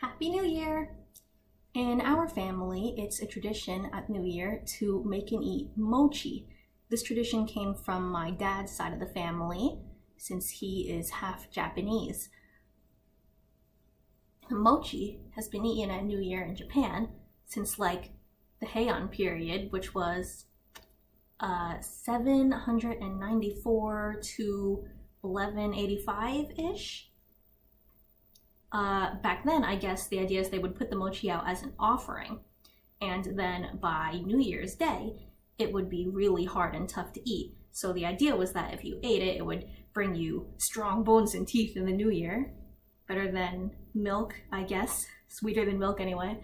Happy New Year! In our family, it's a tradition at New Year to make and eat mochi. This tradition came from my dad's side of the family, since he is half Japanese. Mochi has been eaten at New Year in Japan since like the Heian period, which was 794 to 1185-ish. Back then, I guess the idea is they would put the mochi out as an offering, and then by New Year's Day, it would be really hard and tough to eat. So the idea was that if you ate it, it would bring you strong bones and teeth in the new year. Better than milk, I guess. Sweeter than milk anyway.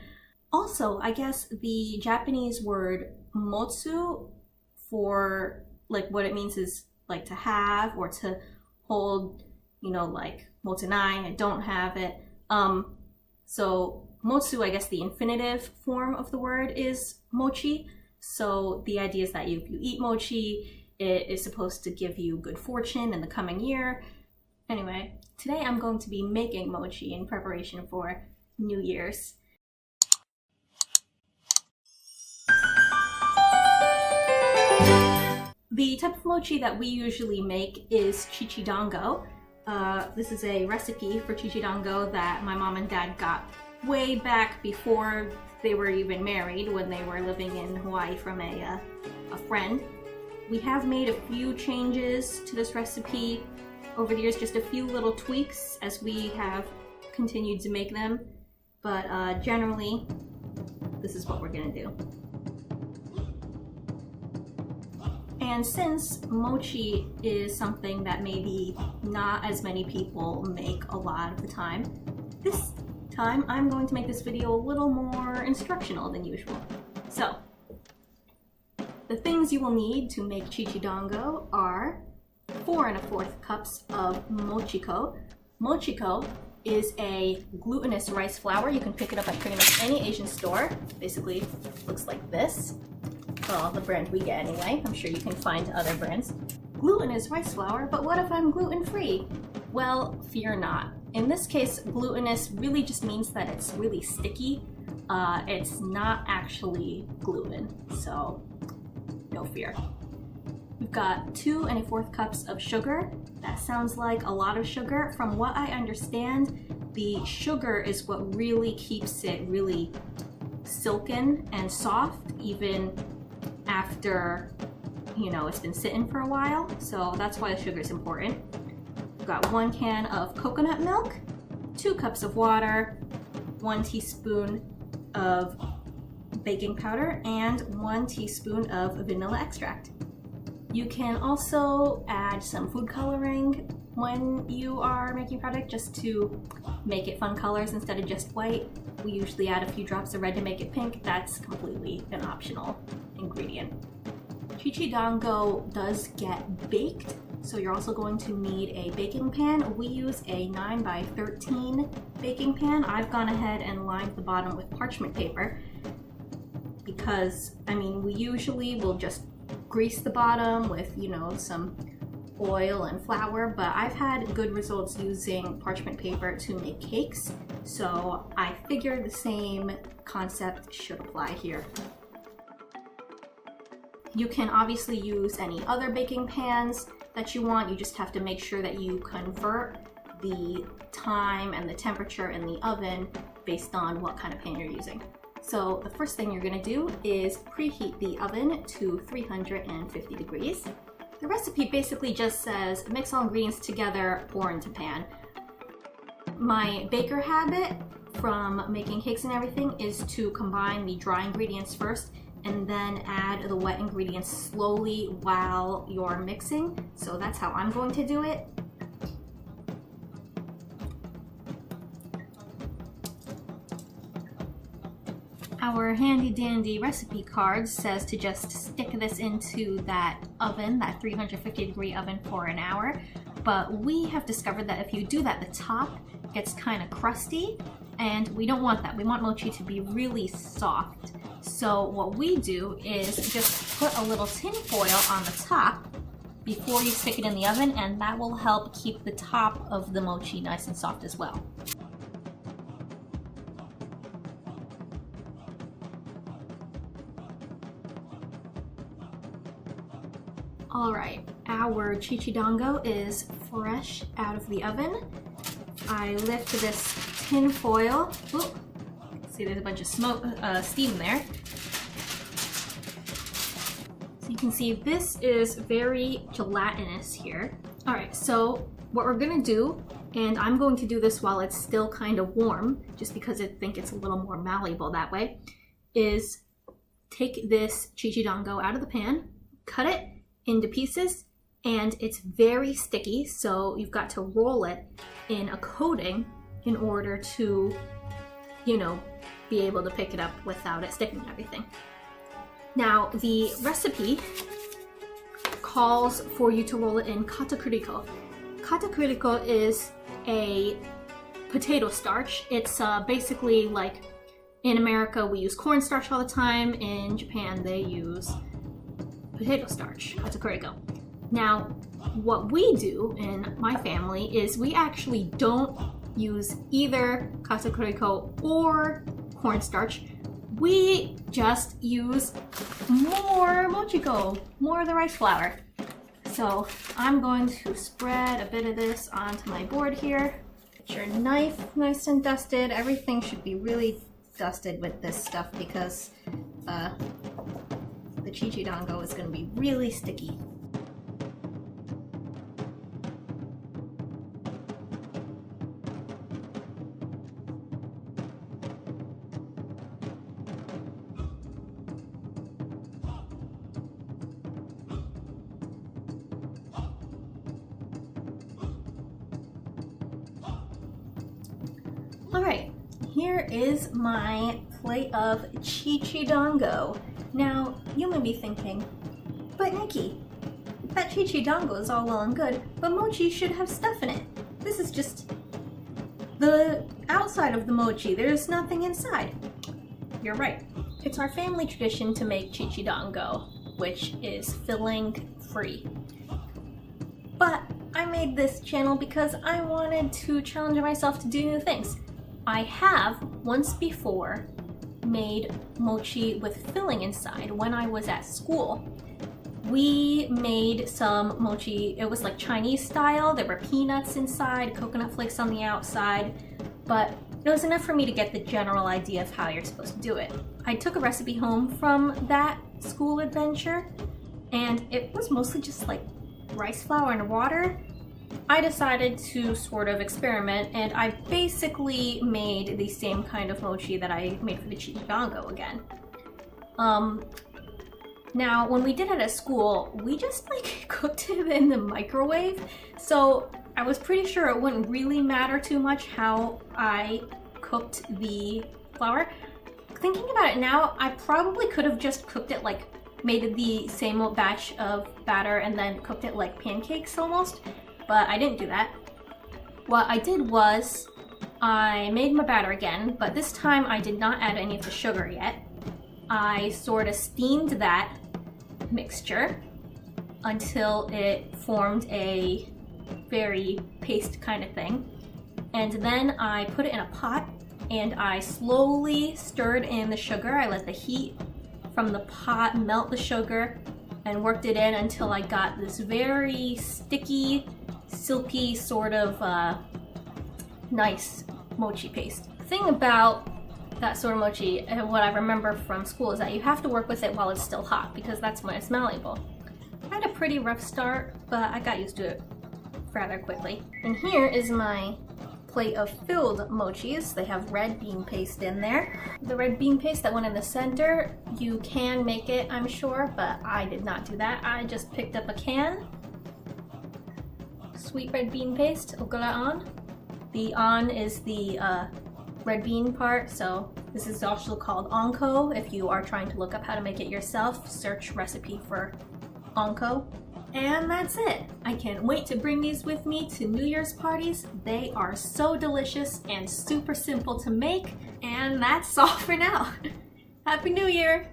Also, I guess the Japanese word motsu for like what it means is like to have or to hold, you know, like motenai, I don't have it. So motsu, I guess the infinitive form of the word is mochi. So the idea is that if you eat mochi, it is supposed to give you good fortune in the coming year. Anyway, today I'm going to be making mochi in preparation for New Year's. The type of mochi that we usually make is dango. This is a recipe for dango that my mom and dad got way back before they were even married, when they were living in Hawaii from a friend. We have made a few changes to this recipe over the years, just a few little tweaks as we have continued to make them, but generally this is what we're gonna do. And since mochi is something that maybe not as many people make a lot of the time, this time I'm going to make this video a little more instructional than usual. So, the things you will need to make dango are 4 1/4 cups of mochiko. Mochiko is a glutinous rice flour. You can pick it up at pretty much any Asian store. Basically, looks like this. Well, the brand we get anyway. I'm sure you can find other brands. Glutinous rice flour, but what if I'm gluten-free? Well, fear not. In this case, glutinous really just means that it's really sticky. It's not actually gluten, so no fear. We've got 2 1/4 cups of sugar. That sounds like a lot of sugar. From what I understand, the sugar is what really keeps it really silken and soft, even after, you know, it's been sitting for a while. So that's why the sugar is important. We've got 1 can of coconut milk, 2 cups of water, 1 teaspoon of baking powder, and 1 teaspoon of vanilla extract. You can also add some food coloring when you are making product, just to make it fun colors instead of just white. We usually add a few drops of red to make it pink. That's completely an optional ingredient. Dango does get baked, so you're also going to need a baking pan. We use a 9x13 baking pan. I've gone ahead and lined the bottom with parchment paper because, I mean, we usually will just grease the bottom with, you know, some oil and flour, but I've had good results using parchment paper to make cakes, so I figure the same concept should apply here. You can obviously use any other baking pans that you want. You just have to make sure that you convert the time and the temperature in the oven based on what kind of pan you're using. So the first thing you're gonna do is preheat the oven to 350 degrees. The recipe basically just says mix all ingredients together, pour into pan. My baker habit from making cakes and everything is to combine the dry ingredients first and then add the wet ingredients slowly while you're mixing. So that's how I'm going to do it. Our handy dandy recipe card says to just stick this into that oven, that 350 degree oven, for an hour. But we have discovered that if you do that, the top gets kind of crusty, and we don't want that. We want mochi to be really soft. So what we do is just put a little tin foil on the top before you stick it in the oven, and that will help keep the top of the mochi nice and soft as well. Alright, our dango is fresh out of the oven. I lift this tin foil. Ooh, see there's a bunch of smoke, steam there. So you can see this is very gelatinous here. Alright, so what we're gonna do, and I'm going to do this while it's still kind of warm, just because I think it's a little more malleable that way, is take this dango out of the pan, cut it into pieces, and it's very sticky, so you've got to roll it in a coating in order to, you know, be able to pick it up without it sticking and everything. Now, the recipe calls for you to roll it in katakuriko. Katakuriko is a potato starch. It's basically like, in America we use cornstarch all the time, in Japan they use potato starch, katakuriko. Now, what we do in my family is we actually don't use either katakuriko or cornstarch. We just use more mochiko, more of the rice flour. So I'm going to spread a bit of this onto my board here. Get your knife nice and dusted. Everything should be really dusted with this stuff because the dango is going to be really sticky. Alright, here is my plate of dango. Now, you may be thinking, but Nikki, that dango is all well and good, but mochi should have stuff in it. This is just the outside of the mochi. There's nothing inside. You're right. It's our family tradition to make dango, which is filling free. But I made this channel because I wanted to challenge myself to do new things. I have once before made mochi with filling inside when I was at school. We made some mochi, it was like Chinese style. There were peanuts inside, coconut flakes on the outside, but it was enough for me to get the general idea of how you're supposed to do it. I took a recipe home from that school adventure, and it was mostly just like rice flour and water. I decided to sort of experiment, and I basically made the same kind of mochi that I made for the dango again. Now, when we did it at school, we just like cooked it in the microwave, so I was pretty sure it wouldn't really matter too much how I cooked the flour. Thinking about it now, I probably could have just cooked it like, made the same old batch of batter and then cooked it like pancakes almost. But I didn't do that. What I did was I made my batter again, but this time I did not add any of the sugar yet. I sort of steamed that mixture until it formed a very paste kind of thing. And then I put it in a pot and I slowly stirred in the sugar. I let the heat from the pot melt the sugar and worked it in until I got this very sticky, silky sort of nice mochi paste. The thing about that sort of mochi, and what I remember from school, is that you have to work with it while it's still hot because that's when it's malleable. I had a pretty rough start, but I got used to it rather quickly. And here is my plate of filled mochis. They have red bean paste in there. The red bean paste that went in the center, you can make it, I'm sure, but I did not do that. I just picked up a can. Sweet red bean paste, okara on. The on is the red bean part, so this is also called onko. If you are trying to look up how to make it yourself, search recipe for onko. And that's it. I can't wait to bring these with me to New Year's parties. They are so delicious and super simple to make. And that's all for now. Happy New Year!